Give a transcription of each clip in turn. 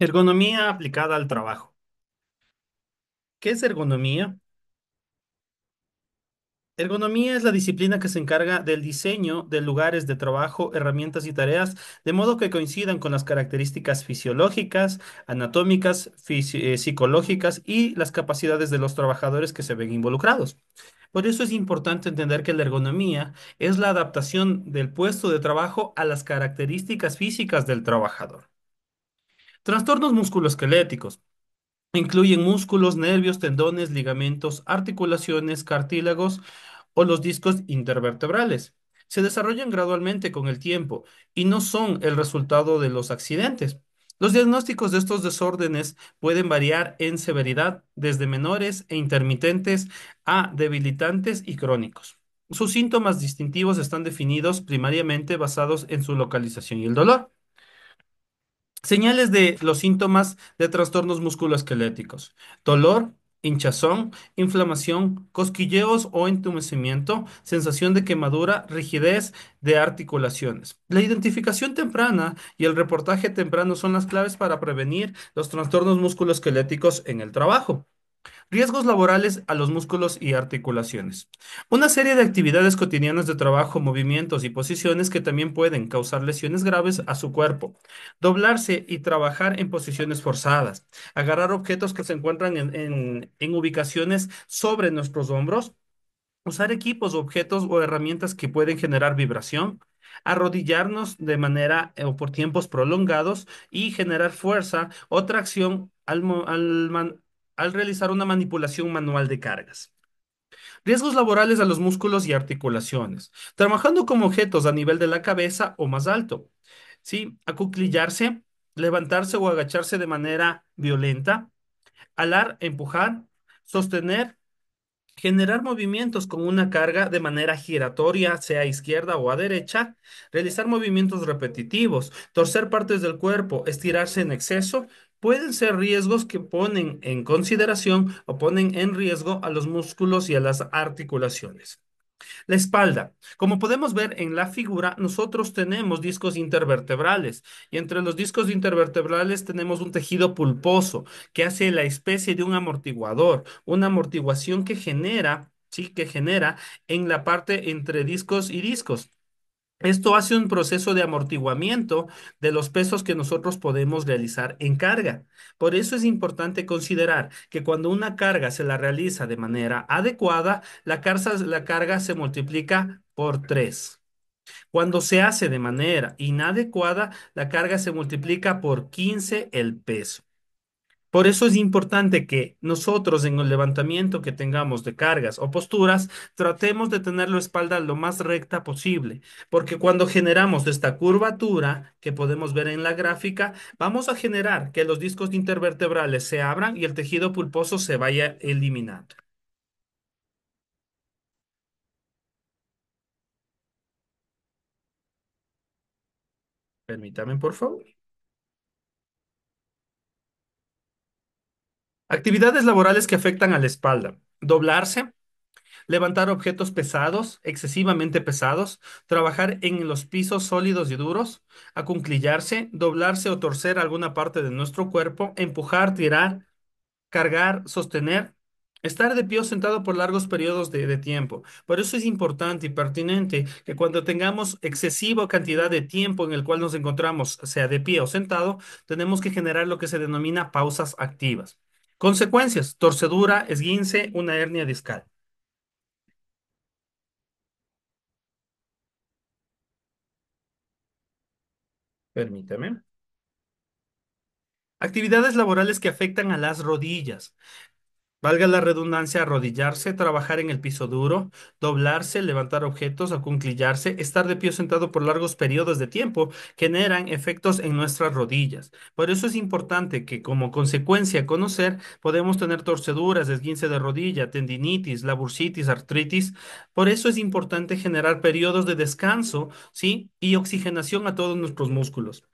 Ergonomía aplicada al trabajo. ¿Qué es ergonomía? Ergonomía es la disciplina que se encarga del diseño de lugares de trabajo, herramientas y tareas, de modo que coincidan con las características fisiológicas, anatómicas, psicológicas y las capacidades de los trabajadores que se ven involucrados. Por eso es importante entender que la ergonomía es la adaptación del puesto de trabajo a las características físicas del trabajador. Trastornos musculoesqueléticos. Incluyen músculos, nervios, tendones, ligamentos, articulaciones, cartílagos o los discos intervertebrales. Se desarrollan gradualmente con el tiempo y no son el resultado de los accidentes. Los diagnósticos de estos desórdenes pueden variar en severidad, desde menores e intermitentes a debilitantes y crónicos. Sus síntomas distintivos están definidos primariamente basados en su localización y el dolor. Señales de los síntomas de trastornos musculoesqueléticos: dolor, hinchazón, inflamación, cosquilleos o entumecimiento, sensación de quemadura, rigidez de articulaciones. La identificación temprana y el reportaje temprano son las claves para prevenir los trastornos musculoesqueléticos en el trabajo. Riesgos laborales a los músculos y articulaciones. Una serie de actividades cotidianas de trabajo, movimientos y posiciones que también pueden causar lesiones graves a su cuerpo. Doblarse y trabajar en posiciones forzadas. Agarrar objetos que se encuentran en ubicaciones sobre nuestros hombros. Usar equipos, objetos o herramientas que pueden generar vibración. Arrodillarnos de manera o por tiempos prolongados y generar fuerza o tracción al realizar una manipulación manual de cargas. Riesgos laborales a los músculos y articulaciones. Trabajando con objetos a nivel de la cabeza o más alto. ¿Sí? Acuclillarse, levantarse o agacharse de manera violenta. Alar, empujar, sostener. Generar movimientos con una carga de manera giratoria, sea a izquierda o a derecha, realizar movimientos repetitivos, torcer partes del cuerpo, estirarse en exceso, pueden ser riesgos que ponen en consideración o ponen en riesgo a los músculos y a las articulaciones. La espalda. Como podemos ver en la figura, nosotros tenemos discos intervertebrales y entre los discos intervertebrales tenemos un tejido pulposo que hace la especie de un amortiguador, una amortiguación que genera, sí, que genera en la parte entre discos y discos. Esto hace un proceso de amortiguamiento de los pesos que nosotros podemos realizar en carga. Por eso es importante considerar que cuando una carga se la realiza de manera adecuada, la carga se multiplica por 3. Cuando se hace de manera inadecuada, la carga se multiplica por 15 el peso. Por eso es importante que nosotros en el levantamiento que tengamos de cargas o posturas, tratemos de tener la espalda lo más recta posible, porque cuando generamos esta curvatura que podemos ver en la gráfica, vamos a generar que los discos intervertebrales se abran y el tejido pulposo se vaya eliminando. Permítame, por favor. Actividades laborales que afectan a la espalda: doblarse, levantar objetos pesados, excesivamente pesados, trabajar en los pisos sólidos y duros, acunclillarse, doblarse o torcer alguna parte de nuestro cuerpo, empujar, tirar, cargar, sostener, estar de pie o sentado por largos periodos de tiempo. Por eso es importante y pertinente que cuando tengamos excesiva cantidad de tiempo en el cual nos encontramos, sea de pie o sentado, tenemos que generar lo que se denomina pausas activas. Consecuencias: torcedura, esguince, una hernia discal. Permíteme. Actividades laborales que afectan a las rodillas. Valga la redundancia: arrodillarse, trabajar en el piso duro, doblarse, levantar objetos, acunclillarse, estar de pie o sentado por largos periodos de tiempo generan efectos en nuestras rodillas. Por eso es importante que como consecuencia conocer, podemos tener torceduras, esguince de rodilla, tendinitis, la bursitis, artritis. Por eso es importante generar periodos de descanso, ¿sí? Y oxigenación a todos nuestros músculos.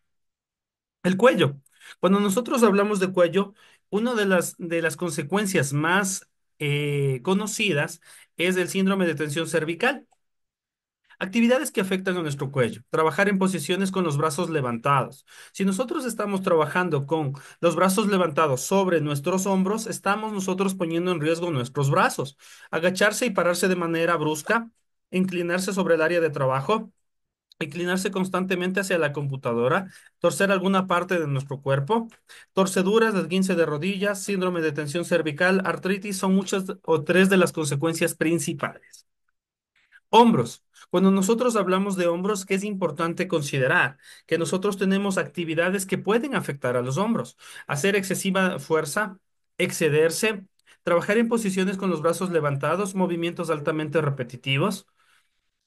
El cuello. Cuando nosotros hablamos de cuello, una de las consecuencias más conocidas es el síndrome de tensión cervical. Actividades que afectan a nuestro cuello. Trabajar en posiciones con los brazos levantados. Si nosotros estamos trabajando con los brazos levantados sobre nuestros hombros, estamos nosotros poniendo en riesgo nuestros brazos. Agacharse y pararse de manera brusca, inclinarse sobre el área de trabajo, inclinarse constantemente hacia la computadora, torcer alguna parte de nuestro cuerpo, torceduras, esguince de rodillas, síndrome de tensión cervical, artritis son muchas o tres de las consecuencias principales. Hombros. Cuando nosotros hablamos de hombros, ¿qué es importante considerar? Que nosotros tenemos actividades que pueden afectar a los hombros. Hacer excesiva fuerza, excederse, trabajar en posiciones con los brazos levantados, movimientos altamente repetitivos.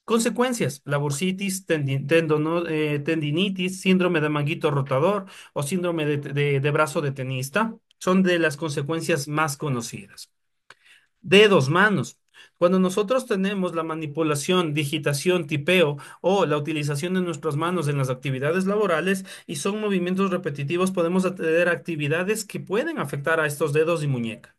Consecuencias, la bursitis, tendinitis, síndrome de manguito rotador o síndrome de brazo de tenista son de las consecuencias más conocidas. Dedos, manos. Cuando nosotros tenemos la manipulación, digitación, tipeo o la utilización de nuestras manos en las actividades laborales y son movimientos repetitivos, podemos tener actividades que pueden afectar a estos dedos y muñeca.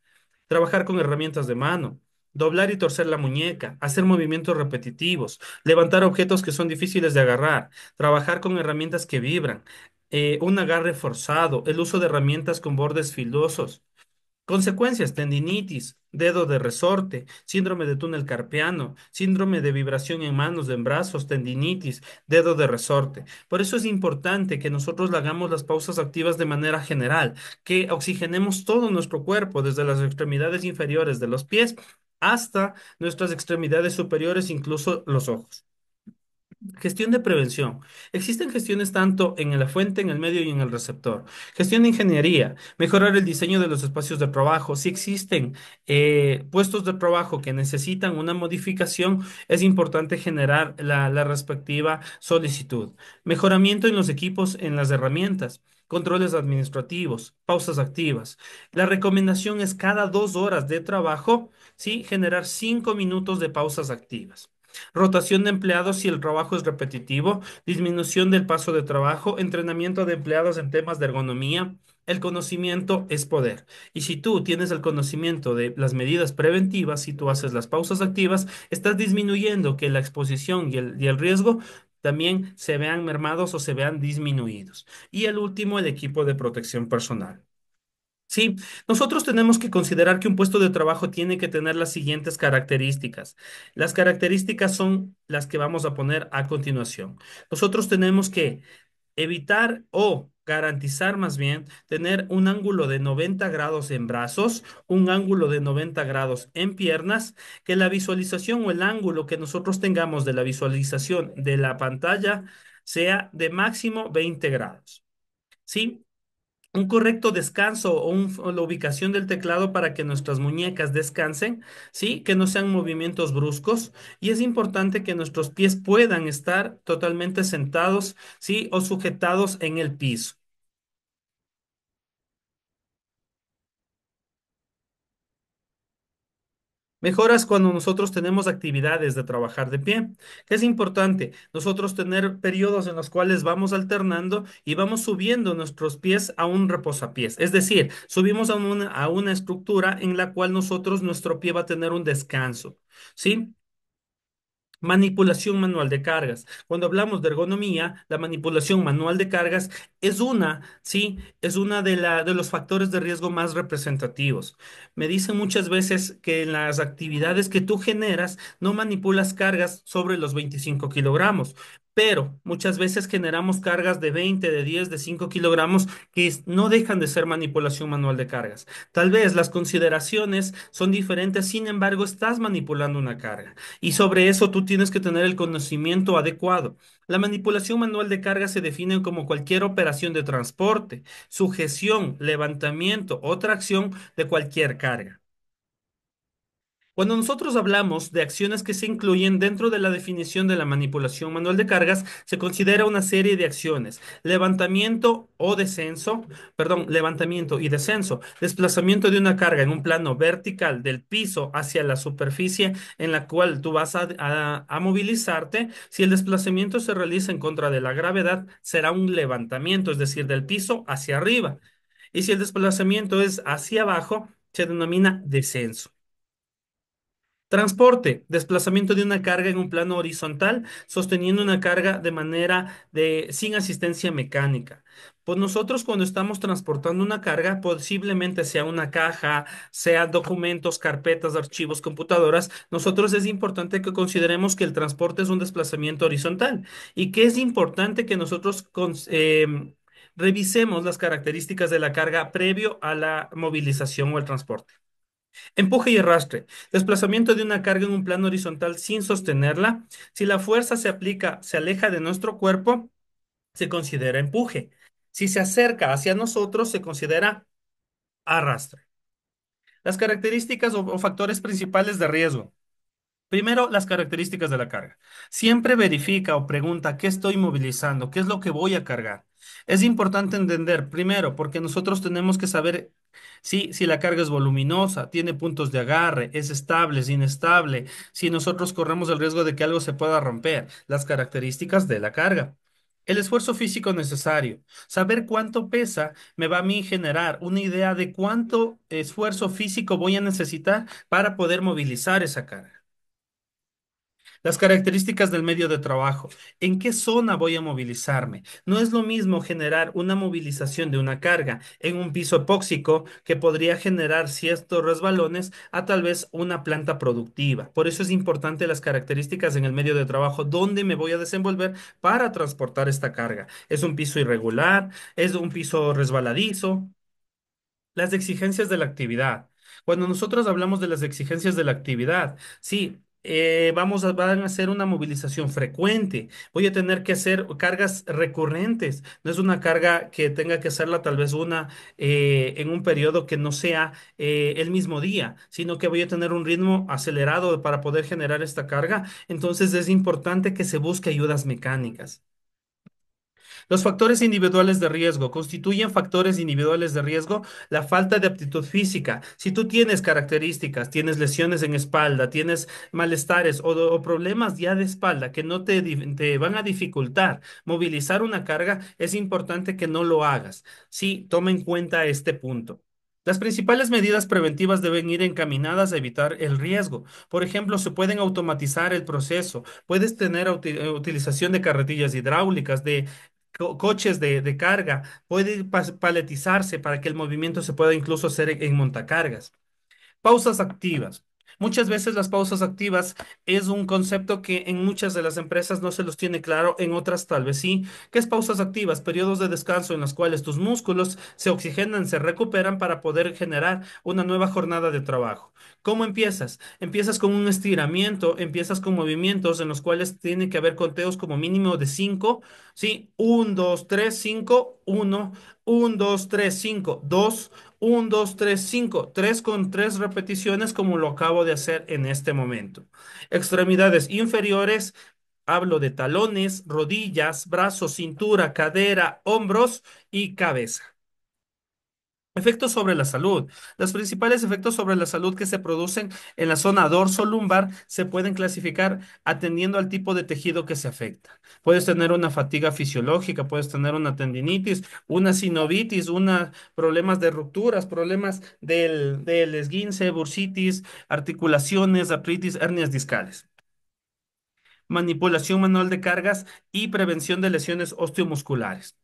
Trabajar con herramientas de mano, doblar y torcer la muñeca, hacer movimientos repetitivos, levantar objetos que son difíciles de agarrar, trabajar con herramientas que vibran, un agarre forzado, el uso de herramientas con bordes filosos. Consecuencias, tendinitis, dedo de resorte, síndrome de túnel carpiano, síndrome de vibración en manos, en brazos, tendinitis, dedo de resorte. Por eso es importante que nosotros hagamos las pausas activas de manera general, que oxigenemos todo nuestro cuerpo, desde las extremidades inferiores de los pies hasta nuestras extremidades superiores, incluso los ojos. Gestión de prevención. Existen gestiones tanto en la fuente, en el medio y en el receptor. Gestión de ingeniería. Mejorar el diseño de los espacios de trabajo. Si existen puestos de trabajo que necesitan una modificación, es importante generar la respectiva solicitud. Mejoramiento en los equipos, en las herramientas. Controles administrativos, pausas activas. La recomendación es cada 2 horas de trabajo, ¿sí? Generar 5 minutos de pausas activas. Rotación de empleados si el trabajo es repetitivo, disminución del paso de trabajo, entrenamiento de empleados en temas de ergonomía. El conocimiento es poder. Y si tú tienes el conocimiento de las medidas preventivas, si tú haces las pausas activas, estás disminuyendo que la exposición y el riesgo también se vean mermados o se vean disminuidos. Y el último, el equipo de protección personal. Sí, nosotros tenemos que considerar que un puesto de trabajo tiene que tener las siguientes características. Las características son las que vamos a poner a continuación. Nosotros tenemos que evitar o garantizar más bien tener un ángulo de 90 grados en brazos, un ángulo de 90 grados en piernas, que la visualización o el ángulo que nosotros tengamos de la visualización de la pantalla sea de máximo 20 grados. ¿Sí? Un correcto descanso o la ubicación del teclado para que nuestras muñecas descansen, ¿sí? Que no sean movimientos bruscos. Y es importante que nuestros pies puedan estar totalmente sentados, ¿sí? O sujetados en el piso. Mejoras cuando nosotros tenemos actividades de trabajar de pie. ¿Qué es importante? Nosotros tener periodos en los cuales vamos alternando y vamos subiendo nuestros pies a un reposapiés. Es decir, subimos a una estructura en la cual nuestro pie va a tener un descanso. ¿Sí? Manipulación manual de cargas. Cuando hablamos de ergonomía, la manipulación manual de cargas sí, es una de los factores de riesgo más representativos. Me dicen muchas veces que en las actividades que tú generas no manipulas cargas sobre los 25 kilogramos, pero muchas veces generamos cargas de 20, de 10, de 5 kilogramos no dejan de ser manipulación manual de cargas. Tal vez las consideraciones son diferentes, sin embargo, estás manipulando una carga. Y sobre eso tú tienes que tener el conocimiento adecuado. La manipulación manual de carga se define como cualquier operación de transporte, sujeción, levantamiento o tracción de cualquier carga. Cuando nosotros hablamos de acciones que se incluyen dentro de la definición de la manipulación manual de cargas, se considera una serie de acciones. Levantamiento o descenso, perdón, levantamiento y descenso, desplazamiento de una carga en un plano vertical del piso hacia la superficie en la cual tú vas a movilizarte. Si el desplazamiento se realiza en contra de la gravedad, será un levantamiento, es decir, del piso hacia arriba. Y si el desplazamiento es hacia abajo, se denomina descenso. Transporte, desplazamiento de una carga en un plano horizontal, sosteniendo una carga de manera de sin asistencia mecánica. Pues nosotros cuando estamos transportando una carga, posiblemente sea una caja, sean documentos, carpetas, archivos, computadoras, nosotros es importante que consideremos que el transporte es un desplazamiento horizontal y que es importante que nosotros revisemos las características de la carga previo a la movilización o el transporte. Empuje y arrastre. Desplazamiento de una carga en un plano horizontal sin sostenerla. Si la fuerza se aplica, se aleja de nuestro cuerpo, se considera empuje. Si se acerca hacia nosotros, se considera arrastre. Las características o factores principales de riesgo. Primero, las características de la carga. Siempre verifica o pregunta qué estoy movilizando, qué es lo que voy a cargar. Es importante entender, primero, porque nosotros tenemos que saber si la carga es voluminosa, tiene puntos de agarre, es estable, es inestable, si nosotros corremos el riesgo de que algo se pueda romper, las características de la carga. El esfuerzo físico necesario. Saber cuánto pesa me va a mí generar una idea de cuánto esfuerzo físico voy a necesitar para poder movilizar esa carga. Las características del medio de trabajo. ¿En qué zona voy a movilizarme? No es lo mismo generar una movilización de una carga en un piso epóxico que podría generar ciertos resbalones a tal vez una planta productiva. Por eso es importante las características en el medio de trabajo, dónde me voy a desenvolver para transportar esta carga. ¿Es un piso irregular? ¿Es un piso resbaladizo? Las exigencias de la actividad. Cuando nosotros hablamos de las exigencias de la actividad, sí, van a hacer una movilización frecuente. Voy a tener que hacer cargas recurrentes. No es una carga que tenga que hacerla tal vez una en un periodo que no sea el mismo día, sino que voy a tener un ritmo acelerado para poder generar esta carga. Entonces es importante que se busque ayudas mecánicas. Los factores individuales de riesgo constituyen factores individuales de riesgo la falta de aptitud física. Si tú tienes características, tienes lesiones en espalda, tienes malestares o problemas ya de espalda que no te van a dificultar movilizar una carga, es importante que no lo hagas. Sí, toma en cuenta este punto. Las principales medidas preventivas deben ir encaminadas a evitar el riesgo. Por ejemplo, se pueden automatizar el proceso. Puedes tener utilización de carretillas hidráulicas, de coches de carga, puede paletizarse para que el movimiento se pueda incluso hacer en montacargas. Pausas activas. Muchas veces las pausas activas es un concepto que en muchas de las empresas no se los tiene claro, en otras tal vez sí. ¿Qué es pausas activas? Periodos de descanso en los cuales tus músculos se oxigenan, se recuperan para poder generar una nueva jornada de trabajo. ¿Cómo empiezas? Empiezas con un estiramiento, empiezas con movimientos en los cuales tiene que haber conteos como mínimo de 5, ¿sí? 1, 2, 3, 5, 1, 1, 2, 3, 5, 2. 1, 2, 3, 5, 3 con 3 repeticiones como lo acabo de hacer en este momento. Extremidades inferiores, hablo de talones, rodillas, brazos, cintura, cadera, hombros y cabeza. Efectos sobre la salud. Los principales efectos sobre la salud que se producen en la zona dorso-lumbar se pueden clasificar atendiendo al tipo de tejido que se afecta. Puedes tener una fatiga fisiológica, puedes tener una tendinitis, una sinovitis, problemas de rupturas, problemas del esguince, bursitis, articulaciones, artritis, hernias discales. Manipulación manual de cargas y prevención de lesiones osteomusculares.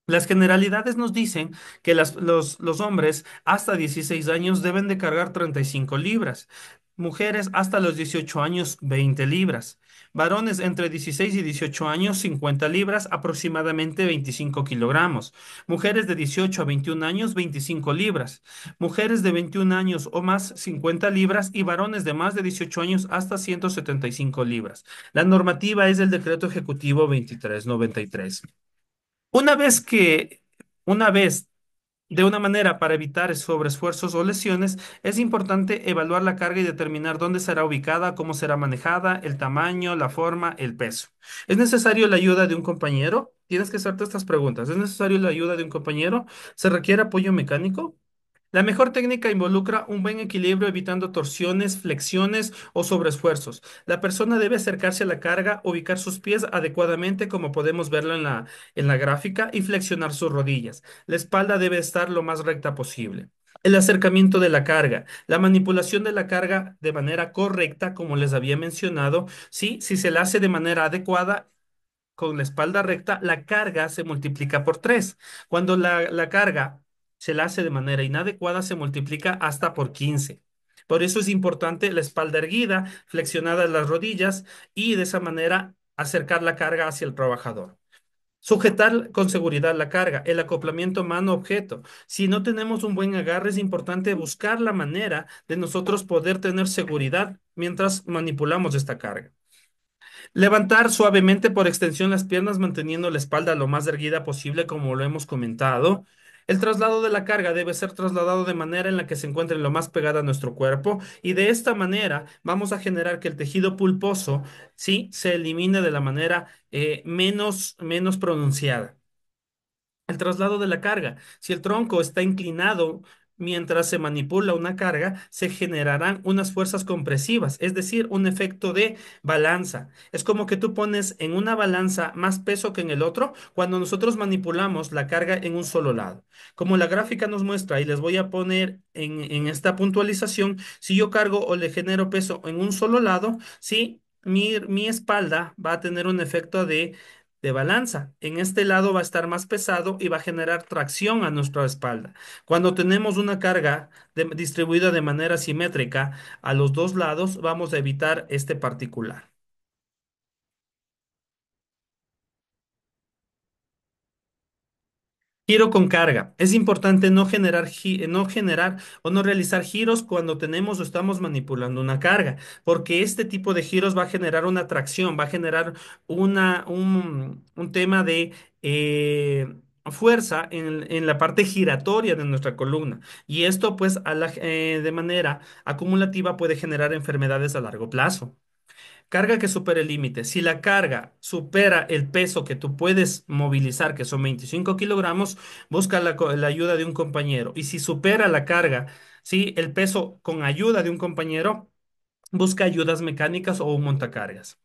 Las generalidades nos dicen que los hombres hasta 16 años deben de cargar 35 libras, mujeres hasta los 18 años 20 libras, varones entre 16 y 18 años 50 libras, aproximadamente 25 kilogramos, mujeres de 18 a 21 años 25 libras, mujeres de 21 años o más 50 libras y varones de más de 18 años hasta 175 libras. La normativa es el decreto ejecutivo 2393. Una vez que, una vez, de una manera para evitar sobreesfuerzos o lesiones, es importante evaluar la carga y determinar dónde será ubicada, cómo será manejada, el tamaño, la forma, el peso. ¿Es necesario la ayuda de un compañero? Tienes que hacerte estas preguntas. ¿Es necesario la ayuda de un compañero? ¿Se requiere apoyo mecánico? La mejor técnica involucra un buen equilibrio evitando torsiones, flexiones o sobreesfuerzos. La persona debe acercarse a la carga, ubicar sus pies adecuadamente como podemos verlo en la gráfica y flexionar sus rodillas. La espalda debe estar lo más recta posible. El acercamiento de la carga, la manipulación de la carga de manera correcta, como les había mencionado, ¿sí? Si se la hace de manera adecuada, con la espalda recta, la carga se multiplica por 3. Cuando la carga se la hace de manera inadecuada, se multiplica hasta por 15. Por eso es importante la espalda erguida, flexionadas las rodillas y de esa manera acercar la carga hacia el trabajador. Sujetar con seguridad la carga, el acoplamiento mano-objeto. Si no tenemos un buen agarre, es importante buscar la manera de nosotros poder tener seguridad mientras manipulamos esta carga. Levantar suavemente por extensión las piernas, manteniendo la espalda lo más erguida posible, como lo hemos comentado. El traslado de la carga debe ser trasladado de manera en la que se encuentre lo más pegada a nuestro cuerpo y de esta manera vamos a generar que el tejido pulposo, sí, se elimine de la manera menos pronunciada. El traslado de la carga. Si el tronco está inclinado mientras se manipula una carga, se generarán unas fuerzas compresivas, es decir, un efecto de balanza. Es como que tú pones en una balanza más peso que en el otro cuando nosotros manipulamos la carga en un solo lado. Como la gráfica nos muestra, y les voy a poner en esta puntualización, si yo cargo o le genero peso en un solo lado, sí, mi espalda va a tener un efecto de balanza. En este lado va a estar más pesado y va a generar tracción a nuestra espalda. Cuando tenemos una carga distribuida de manera simétrica a los dos lados, vamos a evitar este particular. Giro con carga. Es importante no generar o no realizar giros cuando tenemos o estamos manipulando una carga, porque este tipo de giros va a generar una tracción, va a generar un tema de fuerza en la parte giratoria de nuestra columna. Y esto, pues, de manera acumulativa puede generar enfermedades a largo plazo. Carga que supere el límite. Si la carga supera el peso que tú puedes movilizar, que son 25 kilogramos, busca la ayuda de un compañero. Y si supera la carga, sí, el peso con ayuda de un compañero, busca ayudas mecánicas o un montacargas.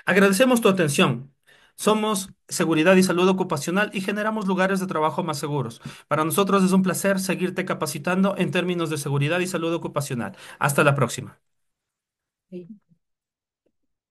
Agradecemos tu atención. Somos Seguridad y Salud Ocupacional y generamos lugares de trabajo más seguros. Para nosotros es un placer seguirte capacitando en términos de seguridad y salud ocupacional. Hasta la próxima.